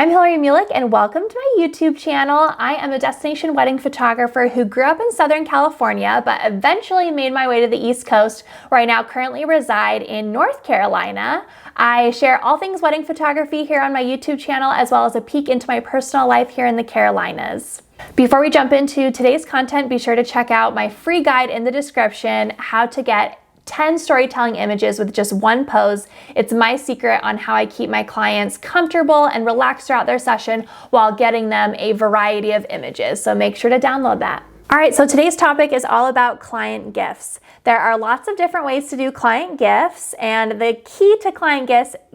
I'm Hillary Mulick and welcome to my YouTube channel. I am a destination wedding photographer who grew up in Southern California but eventually made my way to the East Coast, where I now currently reside in North Carolina. I share all things wedding photography here on my YouTube channel, as well as a peek into my personal life here in the Carolinas. Before we jump into today's content, be sure to check out my free guide in the description, how to get 10 storytelling images with just one pose. It's my secret on how I keep my clients comfortable and relaxed throughout their session while getting them a variety of images. So make sure to download that. All right, so today's topic is all about client gifts. There are lots of different ways to do client gifts, and the key to client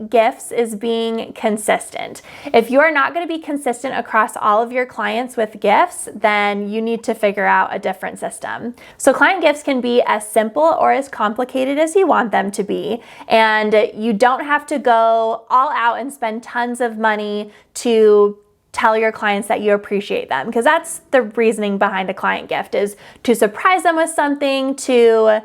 gifts is being consistent. If you are not going to be consistent across all of your clients with gifts, then you need to figure out a different system. So client gifts can be as simple or as complicated as you want them to be, and you don't have to go all out and spend tons of money to tell your clients that you appreciate them, because that's the reasoning behind a client gift, is to surprise them with something, to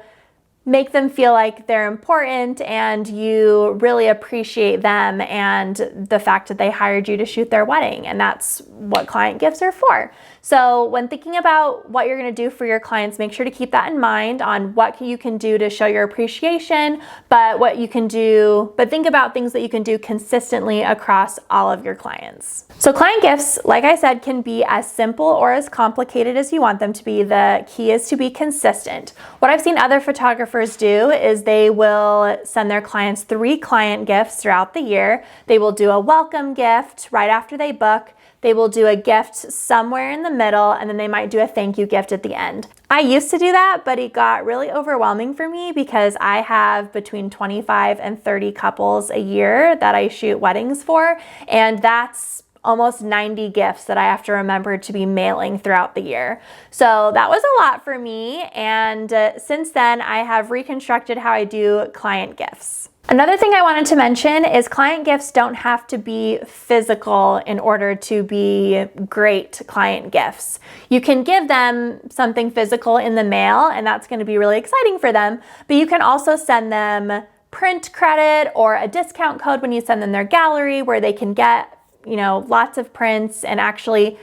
make them feel like they're important and you really appreciate them and the fact that they hired you to shoot their wedding. And that's what client gifts are for. So when thinking about what you're going to do for your clients, make sure to keep that in mind on what you can do to show your appreciation, but think about things that you can do consistently across all of your clients. So client gifts, like I said, can be as simple or as complicated as you want them to be. The key is to be consistent. What I've seen other photographers do is they will send their clients 3 client gifts throughout the year. They will do a welcome gift right after they book. They will do a gift somewhere in the middle, and then they might do a thank you gift at the end. I used to do that, but it got really overwhelming for me because I have between 25 and 30 couples a year that I shoot weddings for, and that's almost 90 gifts that I have to remember to be mailing throughout the year. So that was a lot for me, and since then I have reconstructed how I do client gifts. Another thing I wanted to mention is client gifts don't have to be physical in order to be great client gifts. You can give them something physical in the mail, and that's going to be really exciting for them, but you can also send them print credit or a discount code when you send them their gallery, where they can get lots of prints and actually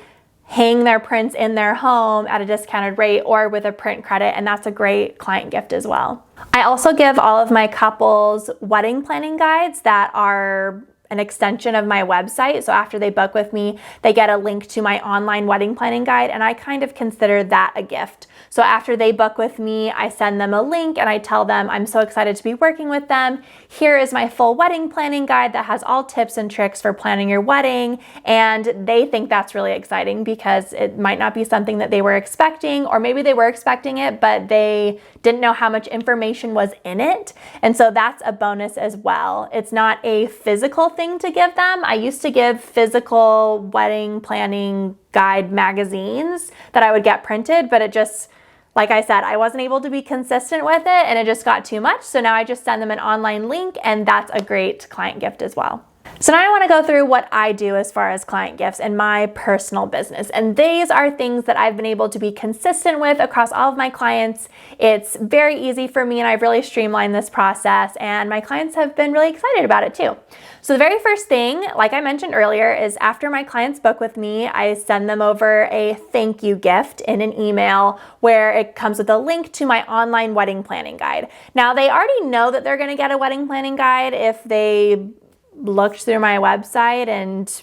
hang their prints in their home at a discounted rate or with a print credit, and that's a great client gift as well. I also give all of my couples wedding planning guides that are an extension of my website. So after they book with me, they get a link to my online wedding planning guide, and I kind of consider that a gift. So after they book with me, I send them a link and I tell them I'm so excited to be working with them. Here is my full wedding planning guide that has all tips and tricks for planning your wedding. And they think that's really exciting because it might not be something that they were expecting, or maybe they were expecting it, but they didn't know how much information was in it. And so that's a bonus as well. It's not a physical thing to give them. I used to give physical wedding planning guide magazines that I would get printed, but it just, like I said, I wasn't able to be consistent with it and it just got too much. So now I just send them an online link, and that's a great client gift as well. So now I want to go through what I do as far as client gifts in my personal business. And these are things that I've been able to be consistent with across all of my clients. It's very easy for me, and I've really streamlined this process, and my clients have been really excited about it too. So the very first thing, like I mentioned earlier, is after my clients book with me, I send them over a thank you gift in an email where it comes with a link to my online wedding planning guide. Now, they already know that they're going to get a wedding planning guide if they looked through my website, and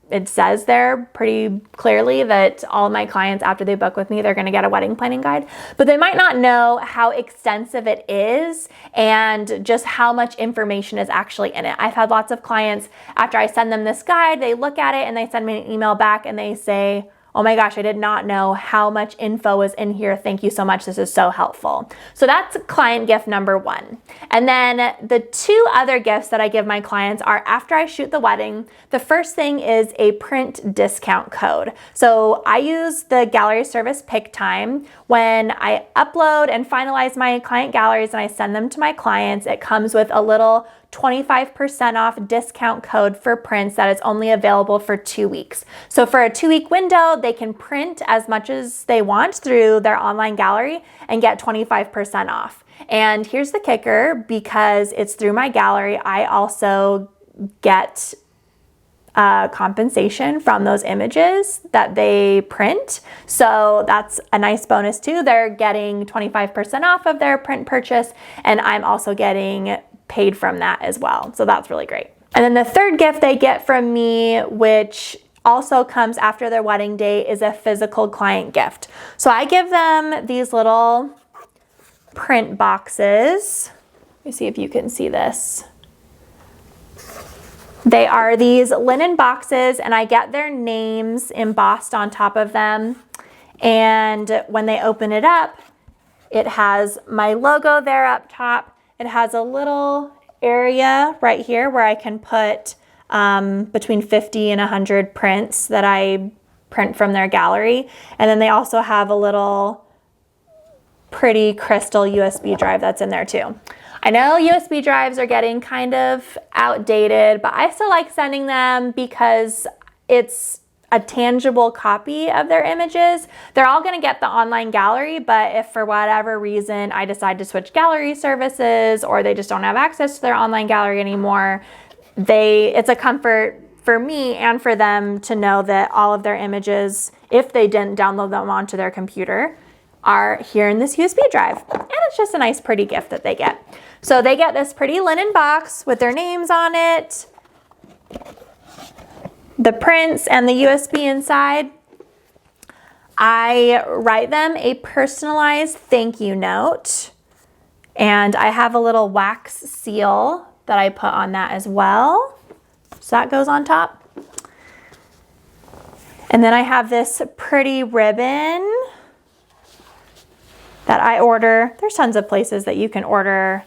it says there pretty clearly that all my clients, after they book with me, they're going to get a wedding planning guide. But they might not know how extensive it is and just how much information is actually in it. I've had lots of clients, after I send them this guide, they look at it and they send me an email back and they say, oh my gosh, I did not know how much info was in here. Thank you so much. This is so helpful. So that's client gift number 1. And then the 2 other gifts that I give my clients are after I shoot the wedding. The first thing is a print discount code. So I use the gallery service Pic-Time. When I upload and finalize my client galleries and I send them to my clients, it comes with a little 25% off discount code for prints that is only available for 2 weeks. So for a 2-week window, they can print as much as they want through their online gallery and get 25% off. And here's the kicker, because it's through my gallery, I also get compensation from those images that they print. So that's a nice bonus too. They're getting 25% off of their print purchase, and I'm also getting paid from that as well. So that's really great. And then the third gift they get from me, which also comes after their wedding day, is a physical client gift. So I give them these little print boxes. Let me see if you can see this. They are these linen boxes, and I get their names embossed on top of them. And when they open it up, it has my logo there up top. It has a little area right here where I can put between 50 and 100 prints that I print from their gallery. And then they also have a little pretty crystal USB drive that's in there too. I know USB drives are getting kind of outdated, but I still like sending them because it's a tangible copy of their images. They're all going to get the online gallery, but if for whatever reason I decide to switch gallery services or they just don't have access to their online gallery anymore, it's a comfort for me and for them to know that all of their images, if they didn't download them onto their computer, are here in this USB drive. And it's just a nice pretty gift that they get. So they get this pretty linen box with their names on it, the prints, and the USB inside. I write them a personalized thank you note, and I have a little wax seal that I put on that as well. So that goes on top. And then I have this pretty ribbon that I order. There's tons of places that you can order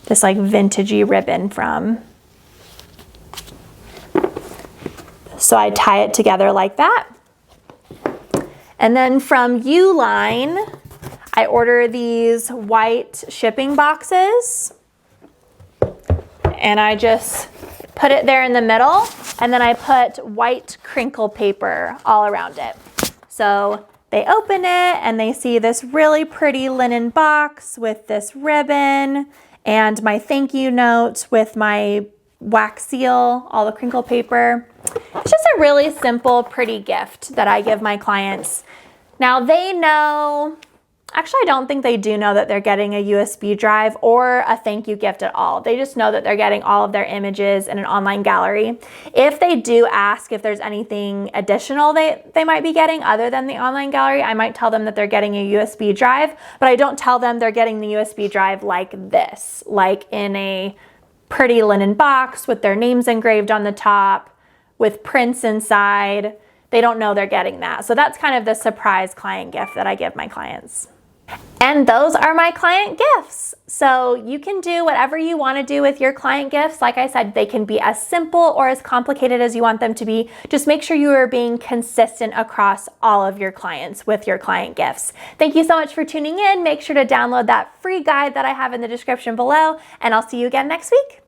this like vintagey ribbon from. So I tie it together like that. And then from Uline, I order these white shipping boxes, and I just put it there in the middle, and then I put white crinkle paper all around it. So they open it and they see this really pretty linen box with this ribbon and my thank you note with my wax seal, all the crinkle paper. It's just a really simple, pretty gift that I give my clients. Now they know, actually I don't think they do know that they're getting a USB drive or a thank you gift at all. They just know that they're getting all of their images in an online gallery. If they do ask if there's anything additional they might be getting other than the online gallery, I might tell them that they're getting a USB drive, but I don't tell them they're getting the USB drive like this, like in a pretty linen box with their names engraved on the top, with prints inside. They don't know they're getting that. So that's kind of the surprise client gift that I give my clients. And those are my client gifts. So you can do whatever you want to do with your client gifts. Like I said, they can be as simple or as complicated as you want them to be. Just make sure you are being consistent across all of your clients with your client gifts. Thank you so much for tuning in. Make sure to download that free guide that I have in the description below, and I'll see you again next week.